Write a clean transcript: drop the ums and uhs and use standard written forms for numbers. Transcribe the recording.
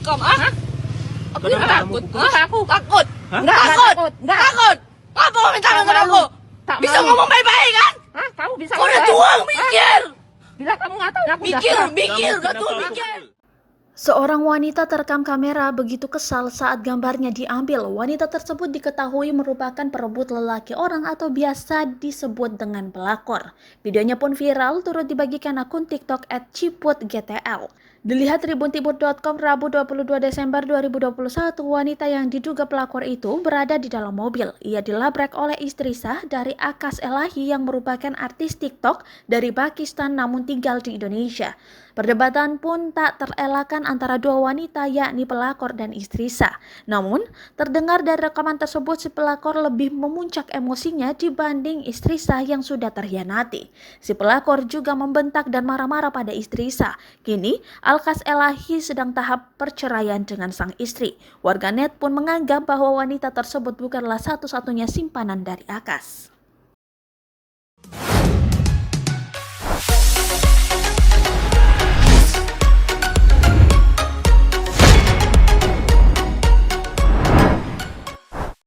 kamu, ah? Aku Kenapa takut. kamu pukul? Aku takut. Hah? Takut. Enggak. Takut. Apa mau minta Tak nomor malu. aku? Tak Bisa malu. ngomong baik-baik kan? Hah? Kamu bisa Kau udah ngomong? tua, Hah? mikir. Bila kamu nggak tahu, aku udah Mikir, tua. mikir, Kamu udah tua, kenapa mikir. pukul? Seorang wanita terekam kamera begitu kesal saat gambarnya diambil. Wanita tersebut diketahui merupakan perebut lelaki orang atau biasa disebut dengan pelakor. Videonya pun viral turut dibagikan akun TikTok @ciputgtl. Dilihat tribuntimur.com Rabu 22 Desember 2021, wanita yang diduga pelakor itu berada di dalam mobil. Ia dilabrak oleh istri sah dari Akas Elahi yang merupakan artis TikTok dari Pakistan namun tinggal di Indonesia. Perdebatan pun tak terelakkan antara dua wanita yakni pelakor dan istri sah. Namun, terdengar dari rekaman tersebut si pelakor lebih memuncak emosinya dibanding istri sah yang sudah terhianati. Si pelakor juga membentak dan marah-marah pada istri sah. Kini, Alkas Elahi sedang tahap perceraian dengan sang istri. Warganet pun menganggap bahwa wanita tersebut bukanlah satu-satunya simpanan dari Akas.